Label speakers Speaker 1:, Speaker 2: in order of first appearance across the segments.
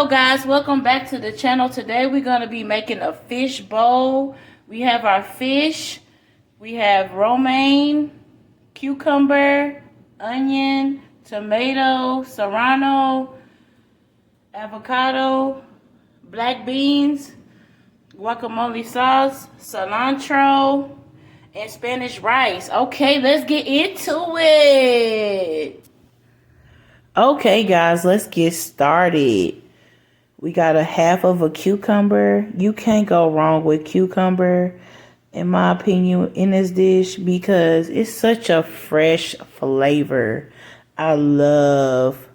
Speaker 1: Hello guys, welcome back to the channel. Today we're going to be making a fish bowl. We have our fish, we have romaine, cucumber, onion, tomato, serrano, avocado, black beans, guacamole sauce, cilantro, and Spanish rice. Okay, let's get into it. Okay guys, let's get started. We got a half of a cucumber. You can't go wrong with cucumber, in my opinion, in this dish because it's such a fresh flavor. I love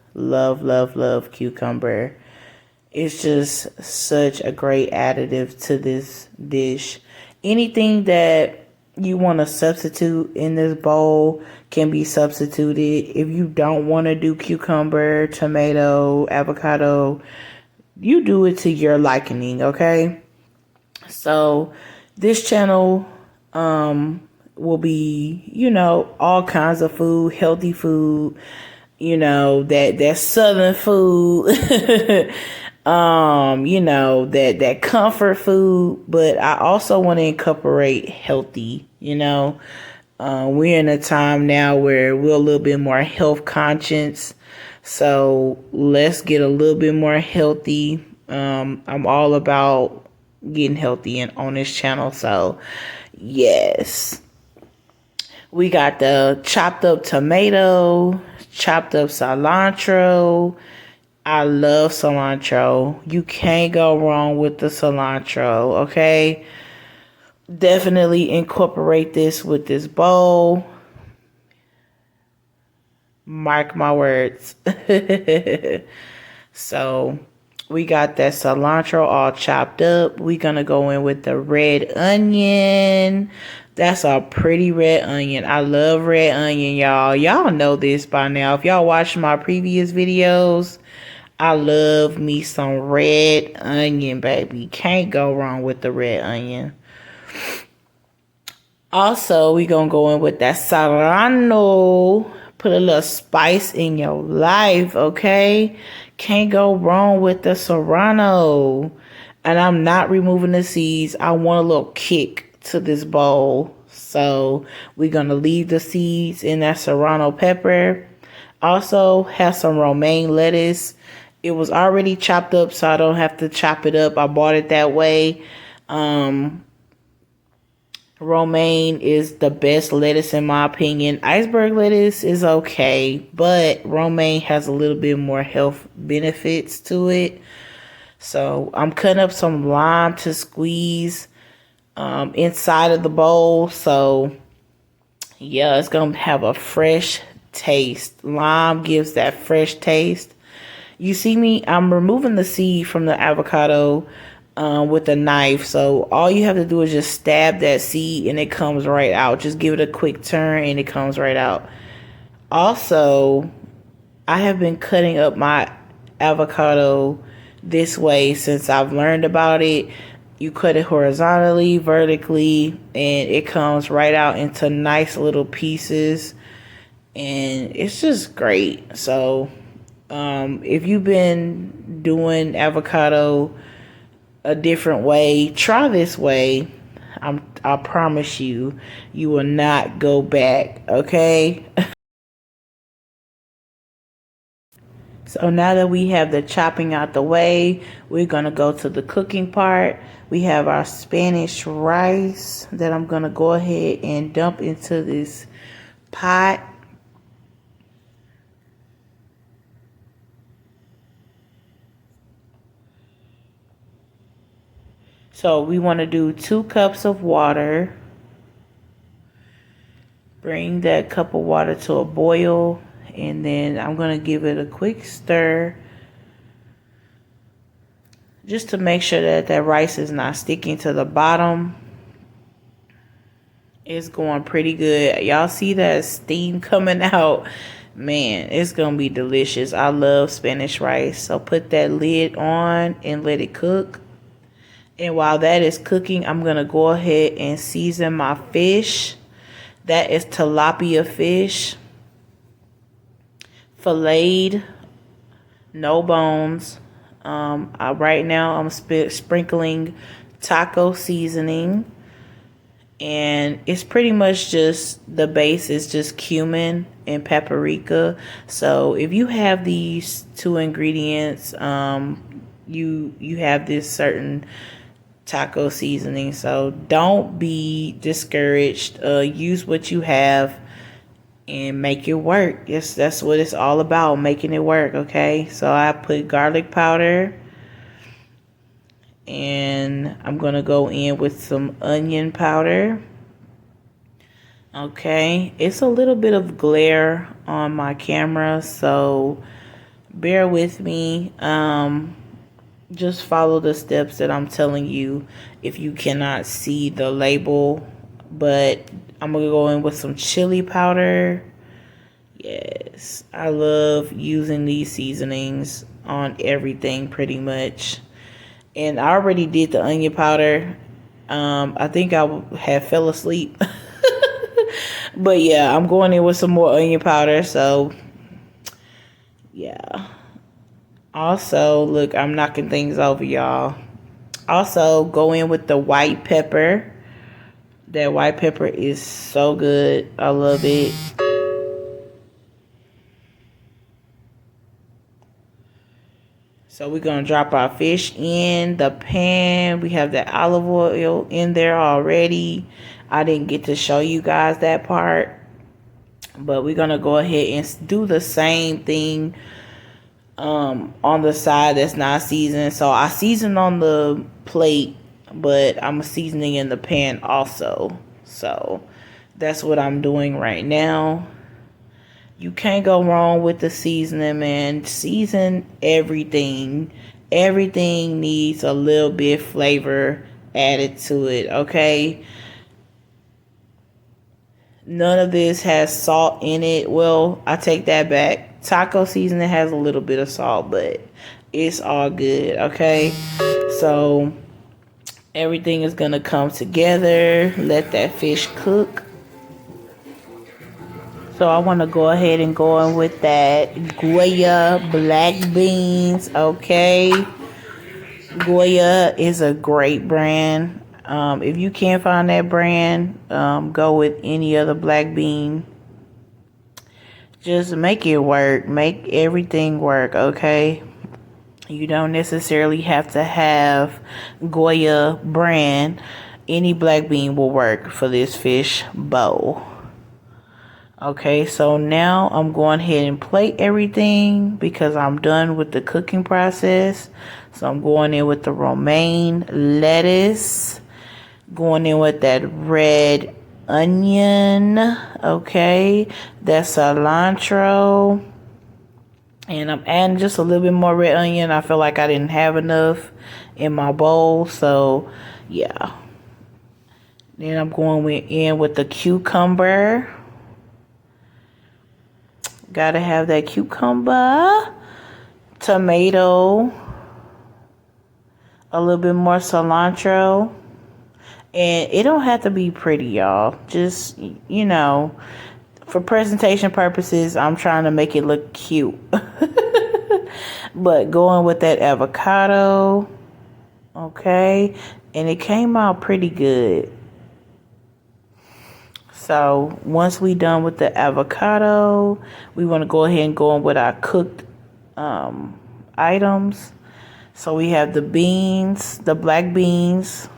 Speaker 1: cucumber. It's just such a great additive to this dish. Anything that you want to substitute in this bowl can be substituted. If you don't want to do cucumber, tomato, avocado, you do it to your liking, okay? So this channel will be, all kinds of food, healthy food, that southern food, that comfort food, but I also want to incorporate healthy, we're in a time now where we're a little bit more health conscious. So let's get a little bit more healthy. I'm all about getting healthy and on this channel. So yes, we got the chopped up tomato, chopped up cilantro. I love cilantro. You can't go wrong with the cilantro, okay? Definitely incorporate this with this bowl. Mark my words. So we got that cilantro all chopped up. We're going to go in with the red onion. That's a pretty red onion. I love red onion, y'all. Y'all know this by now. If y'all watched my previous videos, I love me some red onion, baby. Can't go wrong with the red onion. Also, we're going to go in with that serrano. Put a little spice in your life, okay? Can't go wrong with the serrano. And I'm not removing the seeds. I want a little kick to this bowl. So we're going to leave the seeds in that serrano pepper. Also have some romaine lettuce. It was already chopped up, so I don't have to chop it up. I bought it that way. Romaine is the best lettuce in my opinion. Iceberg lettuce is okay, but romaine has a little bit more health benefits to it. So I'm cutting up some lime to squeeze inside of the bowl. So yeah, it's going to have a fresh taste. Lime gives that fresh taste. You see me, I'm removing the seed from the avocado with a knife. So all you have to do is just stab that seed and it comes right out. Just give it a quick turn and it comes right out. Also, I have been cutting up my avocado this way since I've learned about it. You cut it horizontally, vertically, and it comes right out into nice little pieces. And it's just great. So if you've been doing avocado a different way, try this way. I promise you, you will not go back, okay? So now that we have the chopping out the way, we're going to go to the cooking part. We have our Spanish rice that I'm going to go ahead and dump into this pot. So we want to do 2 cups of water. Bring that cup of water to a boil. And then I'm going to give it a quick stir. Just to make sure that that rice is not sticking to the bottom. It's going pretty good. Y'all see that steam coming out? Man, it's going to be delicious. I love Spanish rice. So put that lid on and let it cook. And while that is cooking, I'm going to go ahead and season my fish. That is tilapia fish. Filleted, no bones. Right now I'm sprinkling taco seasoning, and it's pretty much just the base is just cumin and paprika. So if you have these two ingredients, you have this certain taco seasoning. So don't be discouraged. Use what you have and make it work. Yes, that's what it's all about, making it work. Okay, so I put garlic powder, and I'm gonna go in with some onion powder. Okay, it's a little bit of glare on my camera, so bear with me. Just follow the steps that I'm telling you if you cannot see the label. But I'm gonna go in with some chili powder. Yes, I love using these seasonings on everything pretty much. And I already did the onion powder. I think I had fell asleep. But yeah, I'm going in with some more onion powder. So yeah. Also, look, I'm knocking things over, y'all. Also, go in with the white pepper. That white pepper is so good. I love it. So we're going to drop our fish in the pan. We have the olive oil in there already. I didn't get to show you guys that part. But we're going to go ahead and do the same thing on the side that's not seasoned. So I season on the plate, but I'm seasoning in the pan also. So that's what I'm doing right now. You can't go wrong with the seasoning, man. Season everything. Everything needs a little bit flavor added to it, okay? None of this has salt in it. Well, I take that back. Taco seasoning has a little bit of salt, but it's all good, okay? So everything is going to come together. Let that fish cook. So I want to go ahead and go in with that Goya black beans, okay? Goya is a great brand. If you can't find that brand, go with any other black bean. Just make it work. Make everything work, okay? You don't necessarily have to have Goya brand. Any black bean will work for this fish bowl. Okay, so now I'm going ahead and plate everything because I'm done with the cooking process. So I'm going in with the romaine lettuce, going in with that red onion, okay, that cilantro, and I'm adding just a little bit more red onion. I feel like I didn't have enough in my bowl, so yeah. Then I'm going in with the cucumber. Gotta have that cucumber, tomato, a little bit more cilantro. And it don't have to be pretty, y'all. Just, you know, for presentation purposes, I'm trying to make it look cute. But going with that avocado, okay. And it came out pretty good. So once we done with the avocado, we want to go ahead and go on with our cooked items. So we have the beans, the black beans.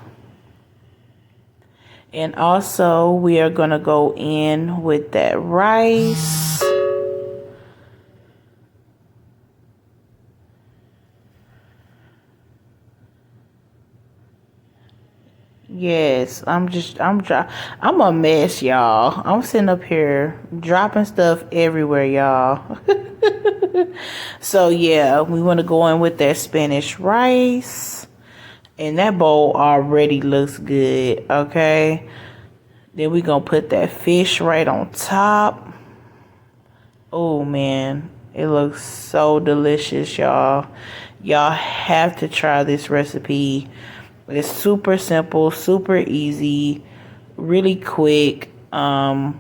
Speaker 1: And also we are going to go in with that rice. Yes, I'm a mess, y'all. I'm sitting up here dropping stuff everywhere, y'all. So yeah, we want to go in with that Spanish rice. And that bowl already looks good, okay? Then we're going to put that fish right on top. Oh, man. It looks so delicious, y'all. Y'all have to try this recipe. It's super simple, super easy, really quick. Only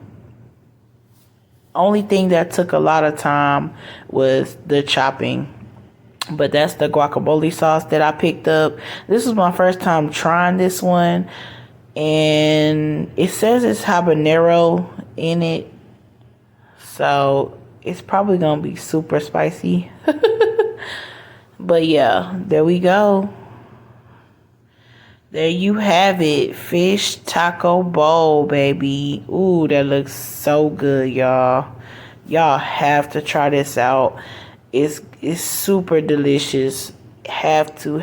Speaker 1: thing that took a lot of time was the chopping. But that's the guacamole sauce that I picked up. This is my first time trying this one. And it says it's habanero in it. So it's probably going to be super spicy. But yeah, there we go. There you have it. Fish taco bowl, baby. Ooh, that looks so good, y'all. Y'all have to try this out. It's super delicious. Have to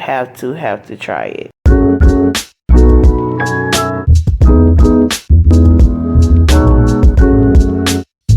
Speaker 1: try it.